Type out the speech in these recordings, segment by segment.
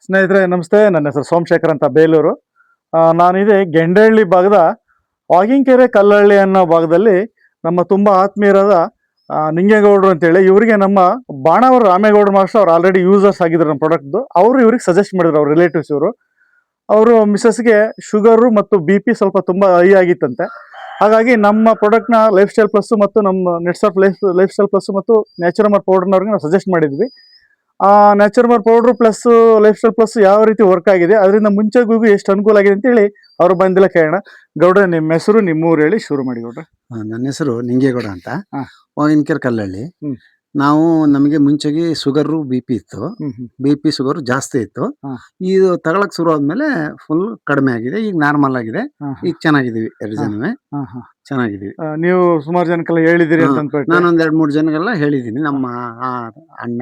ಸ್ನೇಹಿತರೆ ನಮಸ್ತೆ. ನನ್ನ ಹೆಸರು ಸೋಮಶೇಖರ್ ಅಂತ, ಬೇಲೂರು. ನಾನಿದೆ ಗೆಂಡಹಳ್ಳಿ ಭಾಗದ ವಾಗಿಂಕೆರೆ ಕಲ್ಲಹಳ್ಳಿ ಅನ್ನೋ ಭಾಗದಲ್ಲಿ ನಮ್ಮ ತುಂಬ ಆತ್ಮೀಯರಾದ ನಿಂಗೇಗೌಡರು ಅಂತೇಳಿ, ಇವರಿಗೆ ನಮ್ಮ ಬಾಣಾವರ ರಾಮೇಗೌಡ ಮಾಸ್ಟರ್ ಅವ್ರು ಆಲ್ರೆಡಿ ಯೂಸರ್ಸ್ ಆಗಿದ್ರು ನಮ್ಮ ಪ್ರಾಡಕ್ಟ್ದು. ಅವರು ಇವ್ರಿಗೆ ಸಜೆಸ್ಟ್ ಮಾಡಿದ್ರು, ಅವ್ರ ರಿಲೇಟಿವ್ಸ್ ಇವರು. ಅವರು ಮಿಸ್ಸಸ್ಗೆ ಶುಗರು ಮತ್ತು BP ಸ್ವಲ್ಪ ತುಂಬ ಹೈ ಆಗಿತ್ತಂತೆ. ಹಾಗಾಗಿ ನಮ್ಮ ಪ್ರಾಡಕ್ಟ್ನ ಲೈಫ್ ಸ್ಟೈಲ್ ಪ್ಲಸ್ ಮತ್ತು ನಮ್ಮ ನೆಟ್ಸ್ ಆಫ್ ಲೈಫ್ ಸ್ಟೈಲ್ ಪ್ಲಸ್ ಮತ್ತು ನ್ಯಾಚುರಮರ್ ಪೌಡರ್ನವ್ರಿಗೆ ನಾವು ಸಜೆಸ್ಟ್ ಮಾಡಿದ್ವಿ. ನ್ಯಾಚುರಮರ್ powder plus lifestyle plus ಯಾವ ರೀತಿ ವರ್ಕ್ ಆಗಿದೆ, ಅದರಿಂದ ಮುಂಚೆಗೂ ಎಷ್ಟು ಅನುಕೂಲ ಆಗಿದೆ ಅಂತೇಳಿ ಅವ್ರು ಬಂದಿಲ್ಲ ಕೇಳೋಣ. ಗೌಡ್ರೆ, ನಿಮ್ಮ ಹೆಸರು, ನಿಮ್ಮ ಊರು ಹೇಳಿ ಶುರು ಮಾಡಿ ಗೌಡ್ರೆ. ನನ್ನ ಹೆಸರು ನಿಂಗೇಗೌಡ ಅಂತ, ಹಾ. ವಾಗಿನಕೆರೆ ಕಲ್ಲಹಳ್ಳಿ. ಹ್ಮ್. ನಮಗೆ ಮುಂಚೆಗೆ ಶುಗರು BP ಇತ್ತು. BP ಶುಗರ್ ಜಾಸ್ತಿ ಇತ್ತು. ಹಾ. ಇದು ತಗೊಳಕ್ ಶುರು ಆದ್ಮೇಲೆ ಫುಲ್ ಕಡಿಮೆ ಆಗಿದೆ. ಈಗ ನಾರ್ಮಲ್ ಆಗಿದೆ. ಈಗ ಚೆನ್ನಾಗಿದೀವಿ, ಎರಡು ಜನವೇ ಚೆನ್ನಾಗಿದೀವಿ. ನೀವು ಸುಮಾರು ಜನಕ್ಕೆಲ್ಲ ಹೇಳಿದಿರಿ ಅಂತ ಅನ್ಕೊಳ್ತೀನಿ. ನಾನೊಂದ್ 2-3 ಜನಗೆಲ್ಲ ಹೇಳಿದೀನಿ. ನಮ್ಮ ಅಣ್ಣ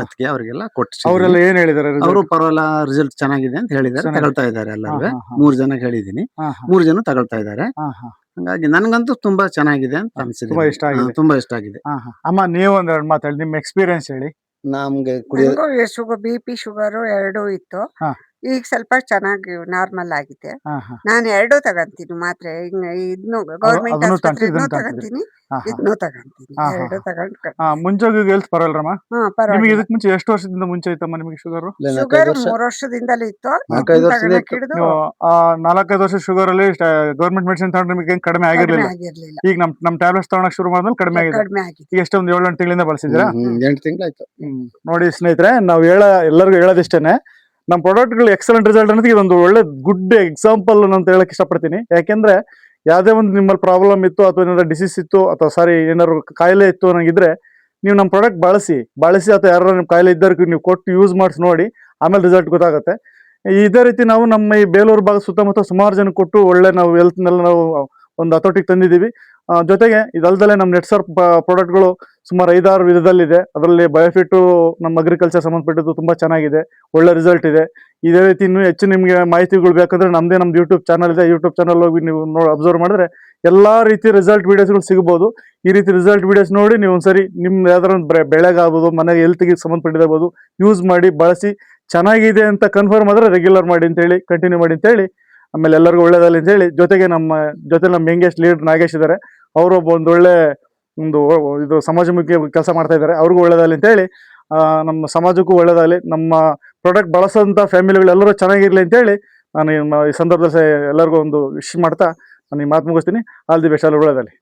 ಅತ್ತಿಗೆ ಅವರಿಗೆಲ್ಲ ಕೊಟ್ಟು ಅವರೆಲ್ಲ ಏನ್ ಹೇಳಿದಾರೆ? ಅವರು ಪರವಾಗಿಲ್ಲ, ರಿಸಲ್ಟ್ ಚೆನ್ನಾಗಿದೆ ಅಂತ ಹೇಳಿದಾರೆ. ತಗೊಳ್ತಾ ಇದಾರೆ ಎಲ್ಲರೂ. 3 ಜನಕ್ಕೆ ಹೇಳಿದೀನಿ, 3 ಜನ ತಗೊಳ್ತಾ ಇದಾರೆ. ಹಂಗಾಗಿ ನನ್ಗಂತೂ ತುಂಬಾ ಚೆನ್ನಾಗಿದೆ ಅಂತ ಅನ್ಸಿದೆ. ತುಂಬಾ ಇಷ್ಟ ಆಗಿದೆ. ತುಂಬಾ ಇಷ್ಟ ಆಗಿದೆ. ಅಮ್ಮ, ನೀವು ಒಂದೆರಡು ಮಾತಾಡಿ, ನಿಮ್ಮ ಎಕ್ಸ್ಪೀರಿಯನ್ಸ್ ಹೇಳಿ. ನಮ್ಗೆ BP ಶುಗರು ಎರಡೂ ಇತ್ತು. ಹಾ. ಈಗ ಸ್ವಲ್ಪ ಚೆನ್ನಾಗಿ ನಾರ್ಮಲ್ ಆಗಿದೆ. ಹಾ, ಹಾ. ನಾನು ಎರಡೂ ತಗಂತೀನಿ ಮಾತ್ರೆ. ಇದನ್ನು ಗೌರ್ಮೆಂಟ್ ಅದನ್ನು ಆಸ್ಪತ್ರೆನೂ ತಗೊಂಡ್ರಿ? ತಗಂತೀನಿ, ಹಾ, ಹಾ. ಇದನ್ನು ತಗಂತೀನಿ. ಹಾ, ಹಾ. ಎರಡು ತಗೊಂಡು ಮುಂಚೆಗೂ ಹೆಲ್ತ್ ಪರವಾಗಿಲ್ಲಮ್ಮ? ನಿಮಗೆ ಪರವಾಗಿಲ್ಲ. ಇದಕ್ಕೆ ಮುಂಚೆ ಎಷ್ಟು ವರ್ಷದಿಂದ ಮುಂಚೆ ಇತ್ತಮ್ಮ ನಿಮಗೆ ಶುಗರ್? ಶುಗರ್ 3 ವರ್ಷದಿಂದಲೇ ಇತ್ತು. 4-5 ವರ್ಷದಿಂದ ಇತ್ತು. ಹಿಡಿದು ನೀವು 4-5 ವರ್ಷ ಶುಗರ್ ಅಲ್ಲಿ ಗೌರ್ಮೆಂಟ್ ಮೆಡಿಸಿನ್ ತಗೊಂಡ್ರೆ ನಿಮಗೆ ಕಡಿಮೆ ಕಡಿಮೆ ಆಗಿರ್ಲಿಲ್ಲ. ಆಗಿರ್ಲಿಲ್ಲ, ಈಗ ನಮ್ ಟ್ಯಾಬ್ಲೆಟ್ಸ್ ತಗೊಳಕ್ ಶುರು ಮಾಡಿದ್ಮೇಲೆ ಕಡಿಮೆ ಆಗಿದೆ. ಕಡಿಮೆ ಆಗಿದೆ. ಈಗ ಎಷ್ಟೊಂದು 7-8 ತಿಂಗಳಿಂದ ಬಳಸಿದ್ದೀರಾ? 8 ತಿಂಗಳಾಯ್ತು. ನೋಡಿ ಸ್ನೇಹಿತರೆ, ನಾವು ಎಲ್ಲರಿಗೂ ಹೇಳೋದಿಷ್ಟೇನೆ, ನಮ್ಮ ಪ್ರಾಡಕ್ಟ್ಗಳು ಎಕ್ಸಲೆಂಟ್ ರಿಸಲ್ಟ್ ಅನ್ನೋದಕ್ಕೆ ಇದೊಂದು ಒಳ್ಳೆ ಗುಡ್ ಎಕ್ಸಾಂಪಲ್ ಅಂತ ಹೇಳಕ್ ಇಷ್ಟಪಡ್ತೀನಿ. ಯಾಕೆಂದ್ರೆ ಯಾವುದೇ ಒಂದು ನಿಮ್ಮಲ್ಲಿ ಪ್ರಾಬ್ಲಮ್ ಇತ್ತು, ಅಥವಾ ಏನಾದ್ರು ಡಿಸೀಸ್ ಇತ್ತು, ಅಥವಾ ಏನಾದ್ರು ಕಾಯಿಲೆ ಇತ್ತು ಅನ್ನಂಗಿದ್ರೆ, ನೀವು ನಮ್ಮ ಪ್ರಾಡಕ್ಟ್ ಬಳಸಿ ಅಥವಾ ಯಾರು ನಿಮ್ಮ ಕಾಯಿಲೆ ಇದ್ದವ್ರಿಗೆ ನೀವು ಕೊಟ್ಟು ಯೂಸ್ ಮಾಡಿಸಿ ನೋಡಿ, ಆಮೇಲೆ ರಿಸಲ್ಟ್ ಗೊತ್ತಾಗುತ್ತೆ. ಇದೇ ರೀತಿ ನಾವು ನಮ್ಮ ಈ ಬೇಲೂರು ಭಾಗ ಸುತ್ತಮುತ್ತ ಸುಮಾರು ಜನ ಕೊಟ್ಟು ಒಳ್ಳೆ ನಾವು ಹೆಲ್ತ್ನೆಲ್ಲ ನಾವು ಒಂದು ಹತೋಟಿಗೆ ತಂದಿದ್ದೀವಿ. ಜೊತೆಗೆ ಇದಲ್ದಲ್ಲೇ ನಮ್ಮ ನೆಟ್ಸರ್ ಪ್ರಾಡಕ್ಟ್ಗಳು ಸುಮಾರು 5-6 ವಿಧದಲ್ಲಿದೆ. ಅದರಲ್ಲಿ ಬಯೋಫಿಟ್ಟು ನಮ್ಮ ಅಗ್ರಿಕಲ್ಚರ್ ಸಂಬಂಧಪಟ್ಟಿದ್ದು ತುಂಬ ಚೆನ್ನಾಗಿದೆ, ಒಳ್ಳೆ ರಿಸಲ್ಟ್ ಇದೆ. ಇದೇ ರೀತಿ ಇನ್ನೂ ಹೆಚ್ಚು ನಿಮಗೆ ಮಾಹಿತಿಗಳು ಬೇಕಂದ್ರೆ ನಮ್ದು ಯೂಟ್ಯೂಬ್ ಚಾನಲ್ ಇದೆ. ಯೂಟ್ಯೂಬ್ ಚಾನಲ್ ಹೋಗಿ ನೀವು ಅಬ್ಸರ್ವ್ ಮಾಡಿದ್ರೆ ಎಲ್ಲಾ ರೀತಿ ರಿಸಲ್ಟ್ ವಿಡಿಯೋಸ್ಗಳು ಸಿಗಬಹುದು. ಈ ರೀತಿ ರಿಸಲ್ಟ್ ವಿಡಿಯೋಸ್ ನೋಡಿ ನೀವು ಒಂದ್ಸರಿ ನಿಮ್ಮ ಯಾವ್ದಾರ ಬೆಳೆಗಾಗ್ಬೋದು, ಮನೆಗೆ ಹೆಲ್ತ್ಗೆ ಸಂಬಂಧಪಟ್ಟಿರ್ಬೋದು, ಯೂಸ್ ಮಾಡಿ ಬಳಸಿ ಚೆನ್ನಾಗಿದೆ ಅಂತ ಕನ್ಫರ್ಮ್ ಆದ್ರೆ ರೆಗ್ಯುಲರ್ ಮಾಡಿ ಅಂತೇಳಿ, ಕಂಟಿನ್ಯೂ ಮಾಡಿ ಅಂತೇಳಿ, ಆಮೇಲೆ ಎಲ್ಲರಿಗೂ ಒಳ್ಳೇದಲ್ಲಿ ಅಂತ ಹೇಳಿ, ಜೊತೆಗೆ ನಮ್ಮ ಯಂಗೆಸ್ಟ್ ಲೀಡರ್ ನಾಗೇಶ್ ಇದ್ದಾರೆ. ಅವರು ಒಂದೊಳ್ಳೆ ಇದು ಸಮಾಜಮುಖಿ ಕೆಲಸ ಮಾಡ್ತಾ ಇದ್ದಾರೆ. ಅವ್ರಿಗೂ ಒಳ್ಳೇದಾಗಲಿ ಅಂತ ಹೇಳಿ, ನಮ್ಮ ಸಮಾಜಕ್ಕೂ ಒಳ್ಳೇದಾಗಲಿ, ನಮ್ಮ ಪ್ರಾಡಕ್ಟ್ ಬಳಸೋಂಥ ಫ್ಯಾಮಿಲಿಗಳು ಎಲ್ಲರೂ ಚೆನ್ನಾಗಿರ್ಲಿ ಅಂತೇಳಿ ನಾನು ಈ ಸಂದರ್ಭದಲ್ಲಿ ಎಲ್ಲರಿಗೂ ಒಂದು ವಿಶ್ ಮಾಡ್ತಾ ನಾನು ಈ ಮಾತು ಮುಗಿಸ್ತೀನಿ. ಆಲ್ ದಿ ಬೆಸ್ಟ್, ಒಳ್ಳೇದಾಗಲಿ.